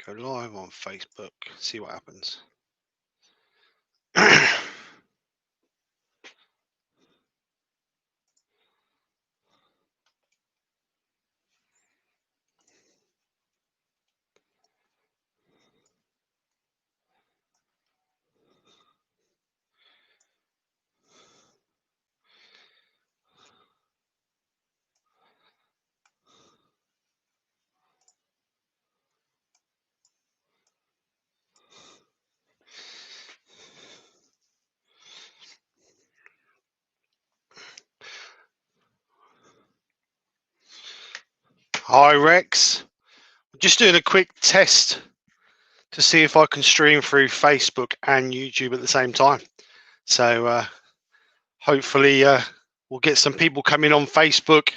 Go live on Facebook, see what happens. Hi Rex, just doing a quick test to see if I can stream through Facebook and YouTube at the same time. So hopefully we'll get some people coming on Facebook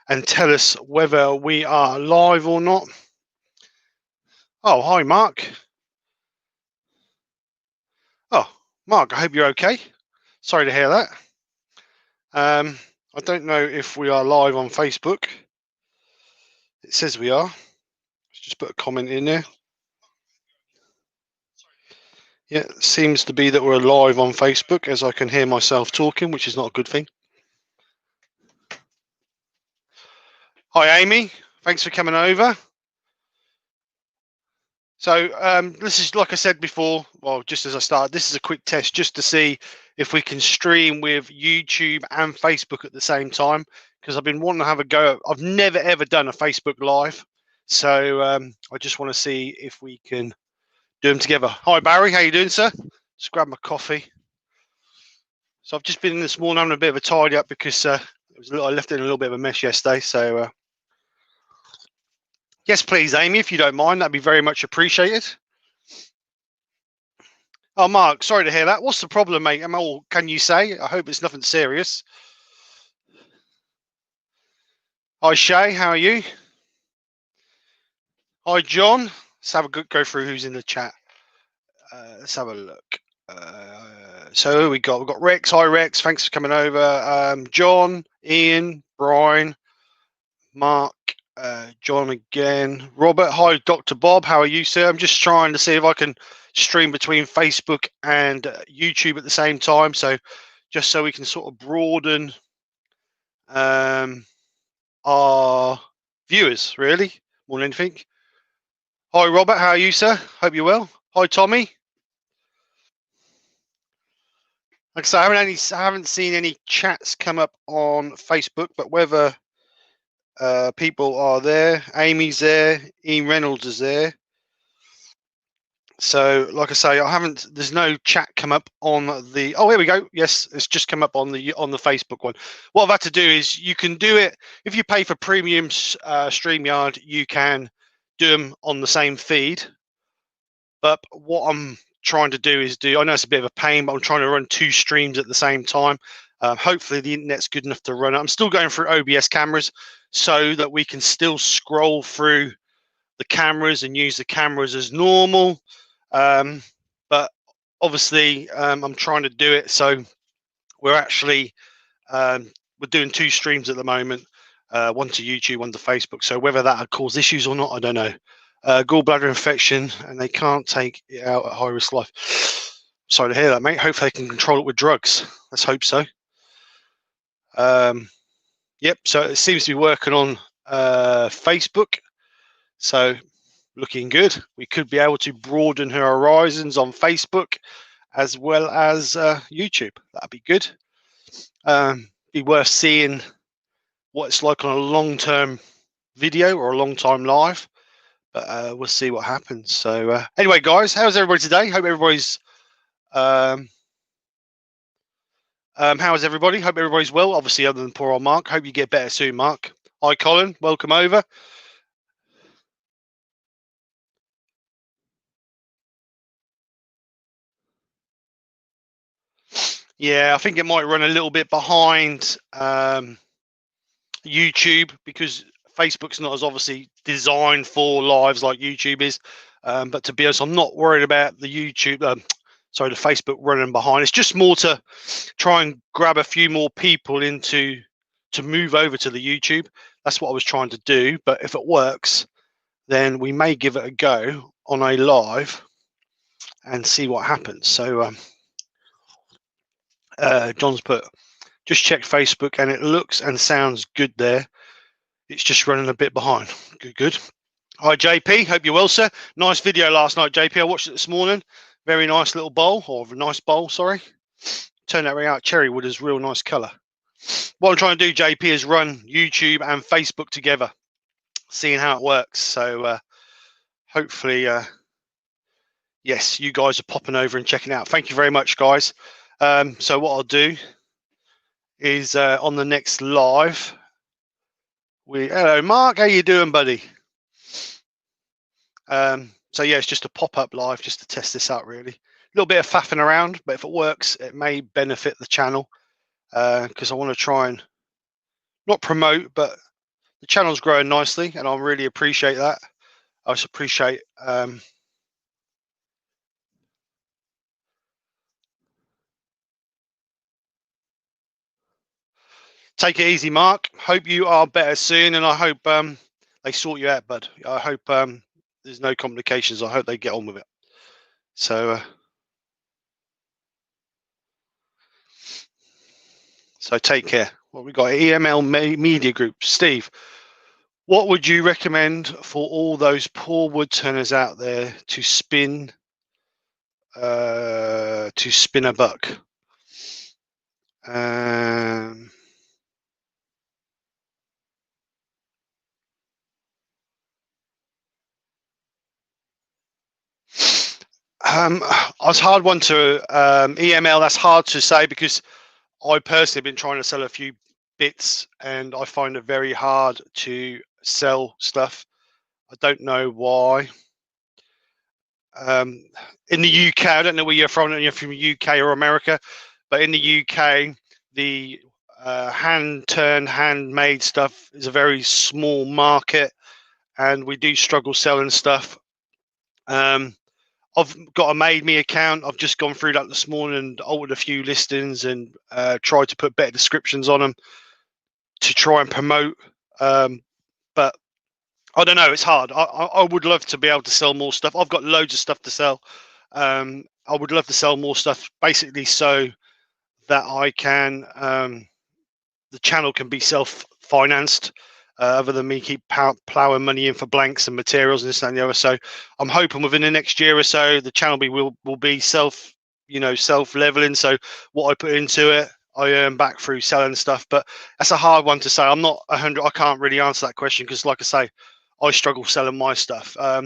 and tell us whether we are live or not. Oh, hi Mark. Oh, Mark, I hope you're okay. Sorry to hear that. I don't know if we are live on Facebook. It says we are. Let's just put a comment in there. Yeah, it seems to be that we're live on Facebook, as I can hear myself talking, which is not a good thing. Hi, Amy. Thanks for coming over. So this is, like I said before, well, just as I started, this is a quick test just to see if we can stream with YouTube and Facebook at the same time, because I've been wanting to have a go. I've never, ever done a Facebook Live. So I just want to see if we can do them together. Hi, Barry. How you doing, sir? Just grab my coffee. So I've just been in this morning having a bit of a tidy up because I left it in a little bit of a mess yesterday. So yes, please, Amy, if you don't mind, that'd be very much appreciated. Oh, Mark, sorry to hear that. What's the problem, mate? Can you say? I hope it's nothing serious. Hi, Shay. How are you? Hi, John. Let's have a good go through who's in the chat. Let's have a look. So we've got Rex. Hi, Rex. Thanks for coming over. John, Ian, Brian, Mark, John again. Robert. Hi, Dr. Bob. How are you, sir? I'm just trying to see if I can stream between Facebook and YouTube at the same time. So just so we can sort of broaden our viewers, really, more than anything. Hi, Robert. How are you, sir? Hope you're well. Hi, Tommy. Like I say, I haven't seen any chats come up on Facebook, but whether people are there, Amy's there, Ian Reynolds is there. So, like I say, there's no chat come up on the. Oh, here we go. Yes, it's just come up on the Facebook one. What I've had to do is you can do it if you pay for premium StreamYard. You can do them on the same feed. But what I'm trying to do is I know it's a bit of a pain, but I'm trying to run 2 streams at the same time. Hopefully the internet's good enough to run it. I'm still going through OBS cameras so that we can still scroll through the cameras and use the cameras as normal. But obviously I'm trying to do it so we're actually we're doing 2 streams at the moment, one to YouTube, one to Facebook. So whether that will cause issues or not, I don't know. Gallbladder infection, and they can't take it out at high risk life. Sorry to hear that, mate. Hopefully they can control it with drugs. Let's hope so. Yep, so it seems to be working on Facebook. So looking good. We could be able to broaden her horizons on Facebook as well as YouTube. That'd be good. Be worth seeing what it's like on a long-term video or a long-time live. But we'll see what happens. So anyway, guys, how's everybody today? Hope everybody's how is everybody? Hope everybody's well. Obviously, other than poor old Mark. Hope you get better soon, Mark. Hi, Colin. Welcome over. Yeah, I think it might run a little bit behind YouTube because Facebook's not as obviously designed for lives like YouTube is. But to be honest, I'm not worried about the YouTube, the Facebook running behind. It's just more to try and grab a few more people to move over to the YouTube. That's what I was trying to do. But if it works, then we may give it a go. on a live and see what happens. So John's put, just check Facebook and it looks and sounds good there. It's just running a bit behind. Good. Hi, JP. Hope you're well, sir. Nice video last night, JP. I watched it this morning. Very nice little bowl, or a nice bowl, sorry. Turned that out. Cherry wood is real nice colour. What I'm trying to do, JP, is run YouTube and Facebook together, seeing how it works. So hopefully, yes, you guys are popping over and checking out. Thank you very much, guys. So what I'll do is on the next live, hello, Mark. How you doing, buddy? So yeah, it's just a pop-up live just to test this out, really. A little bit of faffing around, but if it works, it may benefit the channel, because I want to try and not promote, but the channel's growing nicely, and I really appreciate that. I just appreciate take it easy, Mark. Hope you are better soon, and I hope they sort you out, bud. I hope there's no complications. I hope they get on with it. So so take care. What we got? EML Media Group. Steve, what would you recommend for all those poor wood turners out there to spin a buck? It's a hard one to EML. That's hard to say because I personally have been trying to sell a few bits and I find it very hard to sell stuff. I don't know why. In the UK, I don't know where you're from. I don't know if you're from UK or America, but in the UK, the handmade stuff is a very small market, and we do struggle selling stuff. I've got a Made Me account. I've just gone through that this morning and altered a few listings and tried to put better descriptions on them to try and promote. But I don't know. It's hard. I would love to be able to sell more stuff. I've got loads of stuff to sell. I would love to sell more stuff, basically, so that I can the channel can be self-financed. Other than me keep plowing money in for blanks and materials and this and the other. So I'm hoping within the next year or so the channel will be self-leveling. So what I put into it, I earn back through selling stuff. But that's a hard one to say. I'm not 100. I can't really answer that question because, like I say, I struggle selling my stuff. I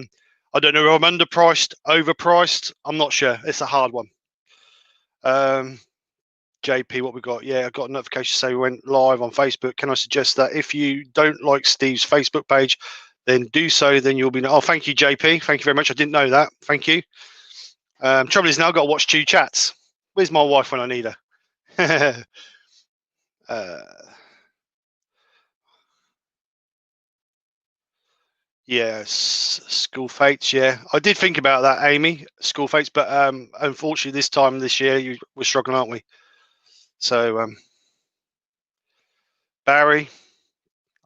don't know if I'm underpriced, overpriced. I'm not sure. It's a hard one. JP, what we got? Yeah, I got a notification to say we went live on Facebook. Can I suggest that if you don't like Steve's Facebook page, then do so. Then you'll be. Oh, thank you, JP. Thank you very much. I didn't know that. Thank you. Trouble is now I've got to watch 2 chats. Where's my wife when I need her? Yes, school fates. Yeah, I did think about that, Amy. School fates, but unfortunately, this time this year we're struggling, aren't we? So, Barry,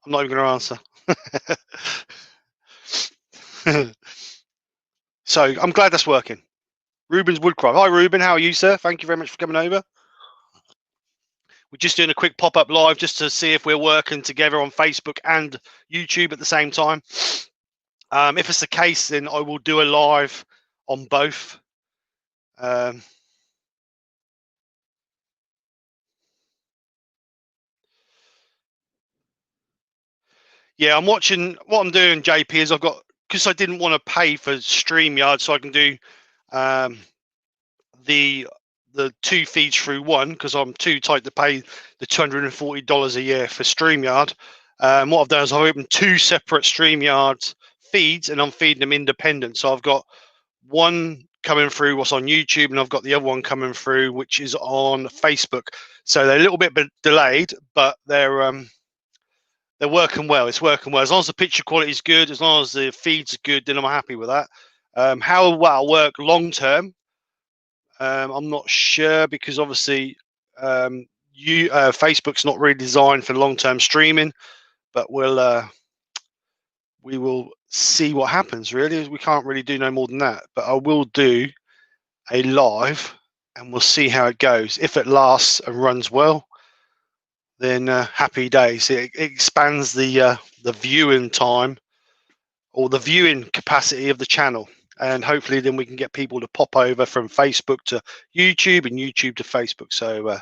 I'm not even going to answer. So I'm glad that's working. Ruben's Woodcraft. Hi, Ruben. How are you, sir? Thank you very much for coming over. We're just doing a quick pop-up live just to see if we're working together on Facebook and YouTube at the same time. If it's the case, then I will do a live on both. Yeah, I'm watching. What I'm doing, JP, is I've got, because I didn't want to pay for StreamYard, so I can do the 2 feeds through one because I'm too tight to pay the $240 a year for StreamYard. What I've done is I've opened 2 separate StreamYard feeds and I'm feeding them independent. So I've got one coming through what's on YouTube and I've got the other one coming through which is on Facebook. So they're a little bit delayed, but they're working well. It's working well. As long as the picture quality is good, as long as the feeds are good, then I'm happy with that. How will it work long term? I'm not sure because obviously Facebook's not really designed for long-term streaming, but we will see what happens. Really, we can't really do no more than that. But I will do a live, and we'll see how it goes. If it lasts and runs well, then happy days. It expands the viewing time or the viewing capacity of the channel, and hopefully then we can get people to pop over from Facebook to YouTube and YouTube to Facebook. So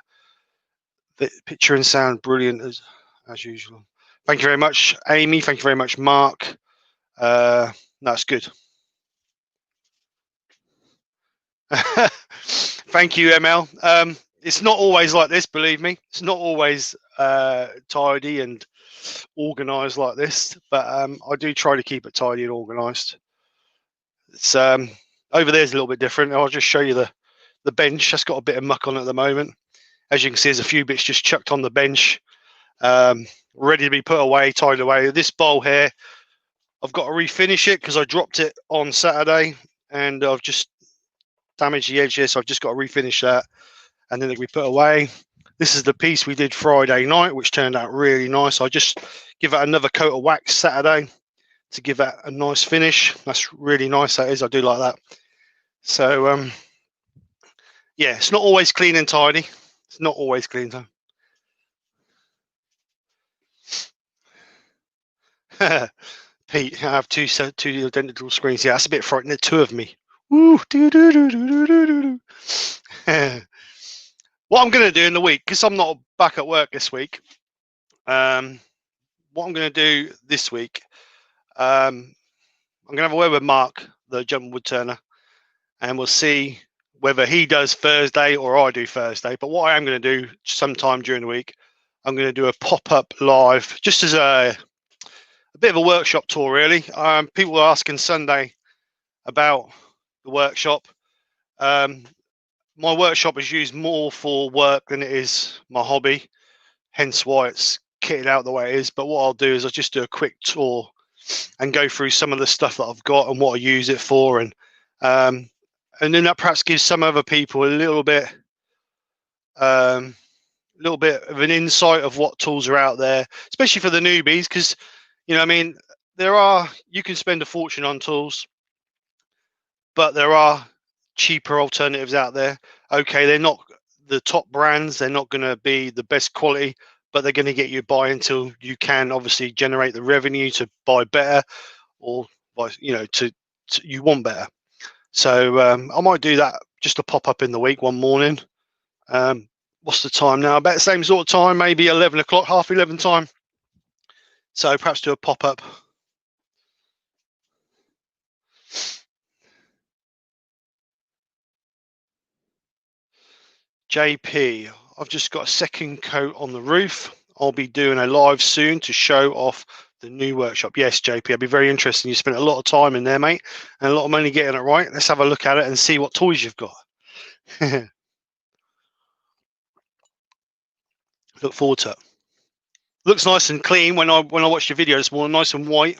the picture and sound brilliant as usual. Thank you very much, Amy. Thank you very much, Mark. That's good. Thank you, ML. It's not always like this, believe me. It's not always tidy and organized like this, but I do try to keep it tidy and organized. It's over there's a little bit different. I'll just show you the bench. That's got a bit of muck on at the moment. As you can see, there's a few bits just chucked on the bench, ready to be put away, tied away. This bowl here, I've got to refinish it because I dropped it on Saturday and I've just damaged the edge here, so I've just got to refinish that and then it can be put away. This is the piece we did Friday night, which turned out really nice. I just give it another coat of wax Saturday to give it a nice finish. That's really nice, that is. I do like that. So yeah, it's not always clean and tidy. It's not always clean though. Pete, I have two identical screens. Yeah, that's a bit frightening. Two of me. Woo, what I'm going to do in the week, because I'm not back at work this week, what I'm going to do this week, I'm going to have a word with Mark, the jumping wood turner, and we'll see whether he does Thursday or I do Thursday. But what I am going to do sometime during the week, I'm going to do a pop-up live, just as a bit of a workshop tour, really. People were asking Sunday about the workshop. My workshop is used more for work than it is my hobby, hence why it's kitted out the way it is. But what I'll do is I'll just do a quick tour and go through some of the stuff that I've got and what I use it for, and then that perhaps gives some other people a little bit of an insight of what tools are out there, especially for the newbies, because I mean, you can spend a fortune on tools, but there are cheaper alternatives out there. Okay, they're not the top brands, they're not going to be the best quality, but they're going to get you by until you can obviously generate the revenue to buy better, or buy, you want better. So I might do that, just to pop up in the week one morning. What's the time now? About the same sort of time, maybe 11 o'clock, half 11 time. So perhaps do a pop up. JP, I've just got a second coat on the roof. I'll be doing a live soon to show off the new workshop. Yes, JP, I'd be very interested. You spent a lot of time in there, mate, and a lot of money getting it right. Let's have a look at it and see what toys you've got. Look forward to it. Looks nice and clean when I watched your video this morning, nice and white.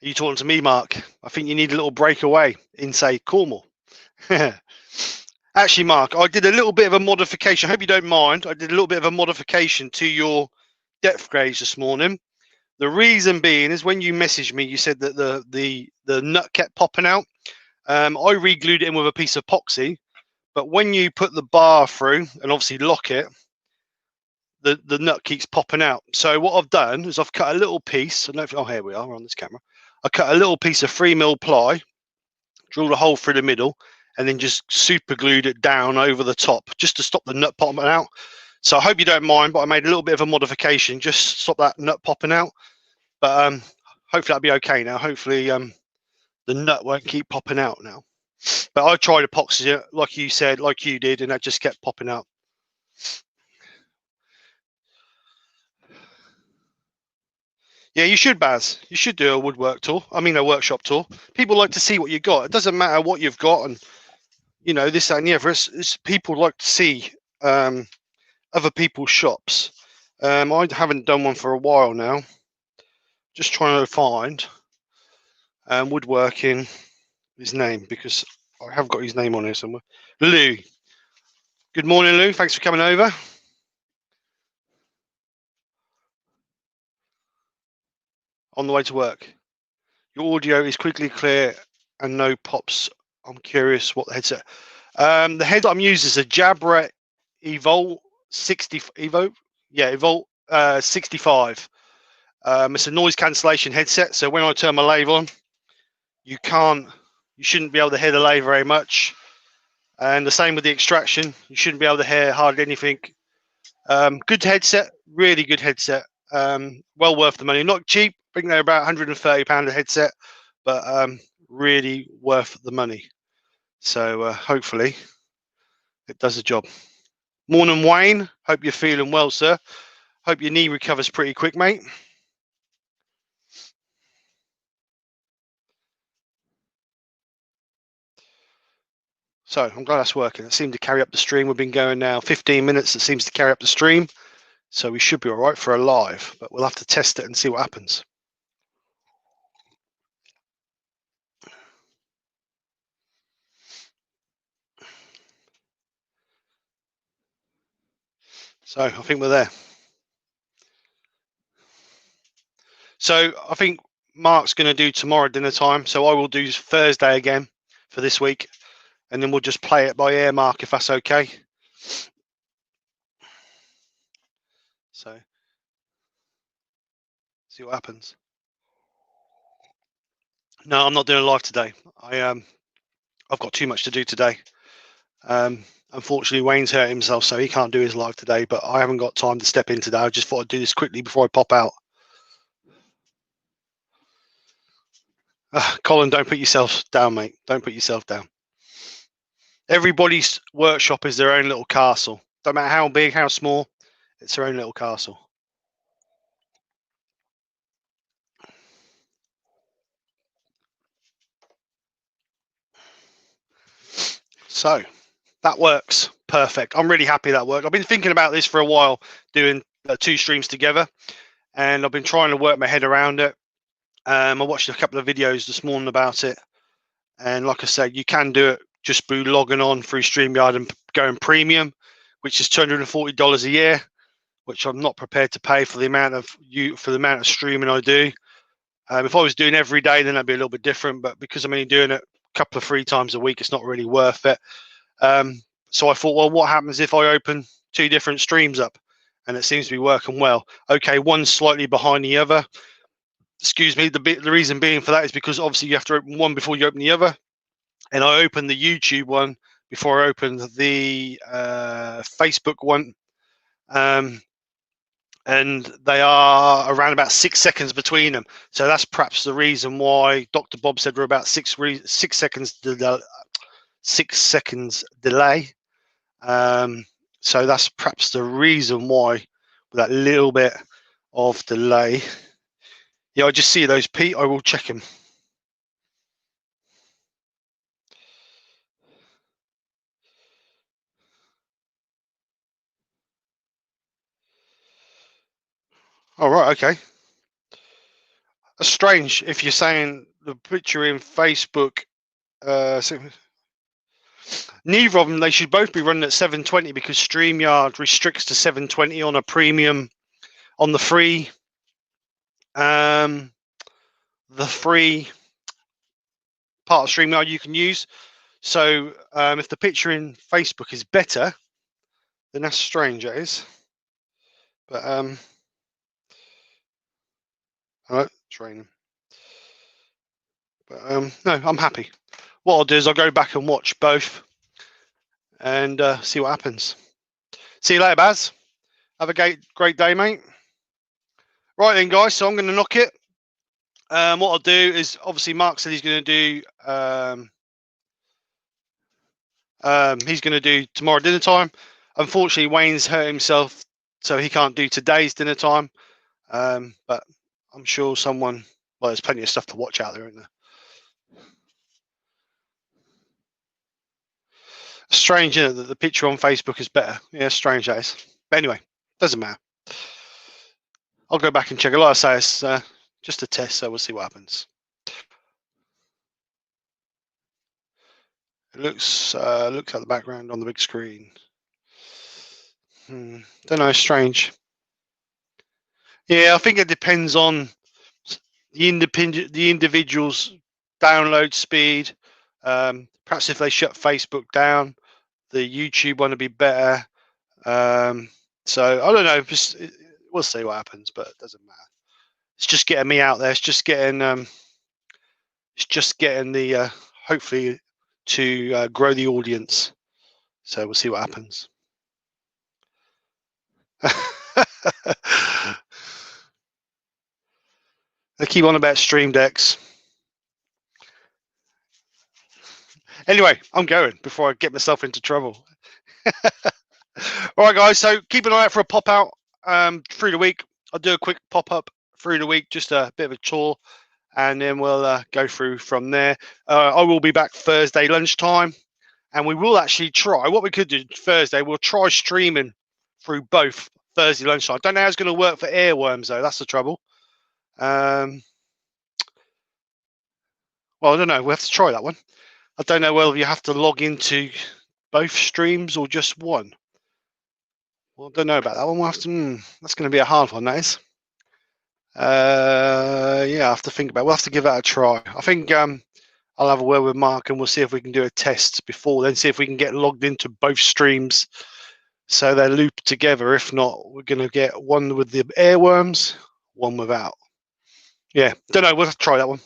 Are you talking to me, Mark? I think you need a little breakaway in, say, Cornwall. Actually, Mark, I did a little bit of a modification. I hope you don't mind. I did a little bit of a modification to your depth gauge this morning. The reason being is when you messaged me, you said that the nut kept popping out. I re-glued it in with a piece of epoxy, but when you put the bar through and obviously lock it, the nut keeps popping out. So what I've done is I've cut a little piece. I don't know if, oh, here we are, we're on this camera. I cut a little piece of 3mm ply, drilled a hole through the middle, and then just super glued it down over the top just to stop the nut popping out. So I hope you don't mind, but I made a little bit of a modification just to stop that nut popping out. But hopefully that'll be okay now. Hopefully the nut won't keep popping out now. But I tried epoxy it, like you said, like you did, and that just kept popping out. Yeah, you should, Baz. You should do a woodwork tour. I mean, a workshop tour. People like to see what you got. It doesn't matter what you've got, and this, that, and the other. It's people like to see other people's shops. I haven't done one for a while now. Just trying to find woodworking his name, because I have got his name on here somewhere. Lou. Good morning, Lou. Thanks for coming over. on the way to work. Your audio is quickly clear and no pops. I'm curious what the headset. The headset I'm using is a Jabra Evolt 60 Evo. Yeah, Evolt 65. It's a noise cancellation headset, so when I turn my lathe on, you shouldn't be able to hear the lathe very much. And the same with the extraction, you shouldn't be able to hear hardly anything. Good headset, really good headset. Well worth the money. Not cheap. I think they're about £130 a headset, but really worth the money. So hopefully it does the job. Morning, Wayne. Hope you're feeling well, sir. Hope your knee recovers pretty quick, mate. So I'm glad that's working. It seemed to carry up the stream. We've been going now 15 minutes. It seems to carry up the stream. So we should be all right for a live, but we'll have to test it and see what happens. So I think we're there. So I think Mark's going to do tomorrow dinner time. So I will do Thursday again for this week. And then we'll just play it by ear, Mark, if that's okay. So see what happens. No, I'm not doing a live today. I've got too much to do today. Unfortunately, Wayne's hurt himself, so he can't do his live today. But I haven't got time to step in today. I just thought I'd do this quickly before I pop out. Colin, don't put yourself down, mate. Don't put yourself down. Everybody's workshop is their own little castle. Don't matter how big, how small, it's their own little castle. So that works perfect. I'm really happy that worked. I've been thinking about this for a while, doing 2 streams together, and I've been trying to work my head around it. I watched a couple of videos this morning about it, and like I said, you can do it just by logging on through StreamYard and going premium, which is $240 a year, which I'm not prepared to pay for the amount of streaming I do. If I was doing every day, then that'd be a little bit different. But because I'm only doing it a couple of 3 times a week, it's not really worth it. So I thought, well, what happens if I open 2 different streams up? And it seems to be working well. Okay, one's slightly behind the other. Excuse me. The reason being for that is because obviously you have to open one before you open the other. And I opened the YouTube one before I opened the Facebook one. And they are around about 6 seconds between them. So that's perhaps the reason why Dr. Bob said we're about 6 seconds delay. So that's perhaps the reason why, with that little bit of delay. Yeah, I just see those, Pete. I will check them. All right, okay. That's strange if you're saying the picture in Facebook. Neither of them, they should both be running at 720 because StreamYard restricts to 720 on a premium, on the free part of StreamYard you can use. So if the picture in Facebook is better, then that's strange, that is. But all right, training. But no, I'm happy. What I'll do is I'll go back and watch both and see what happens. See you later, Baz. Have a great day, mate. Right then, guys. So I'm going to knock it. What I'll do is, obviously, Mark said he's going to do tomorrow dinner time. Unfortunately, Wayne's hurt himself, so he can't do today's dinner time. But I'm sure someone. Well, there's plenty of stuff to watch out there, isn't there? Strange, isn't it, that the picture on Facebook is better? Yeah, strange that is. But anyway, doesn't matter. I'll go back and check it. Like I say, it's just a test, so we'll see what happens. It looks at the background on the big screen. Don't know, strange. Yeah, I think it depends on the individuals' download speed. Perhaps if they shut Facebook down, the YouTube one would be better. So I don't know. We'll see what happens, but it doesn't matter. It's just getting me out there. It's just getting the hopefully to grow the audience. So we'll see what happens. They keep on about Stream Decks. Anyway, I'm going before I get myself into trouble. All right, guys. So keep an eye out for a pop out through the week. I'll do a quick pop up through the week, just a bit of a tour, and then we'll go through from there. I will be back Thursday lunchtime, and we will actually try. What we could do Thursday, we'll try streaming through both Thursday lunchtime. I don't know how it's going to work for Airworms though. That's the trouble. Well, I don't know. We'll have to try that one. I don't know whether you have to log into both streams or just one. Well, I don't know about that one. We'll have to. That's going to be a hard one, that is. Yeah, I have to think about it. We'll have to give that a try. I think I'll have a word with Mark and we'll see if we can do a test before then, see if we can get logged into both streams so they're looped together. If not, we're going to get one with the Airworms, one without. Yeah, don't know. We'll have to try that one.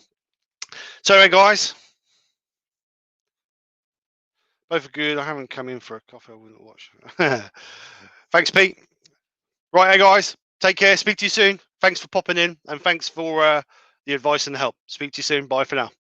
So anyway, guys, both are good. I haven't come in for a coffee. I wouldn't watch. Thanks, Pete. Right, hey guys, take care. Speak to you soon. Thanks for popping in, and thanks for the advice and the help. Speak to you soon. Bye for now.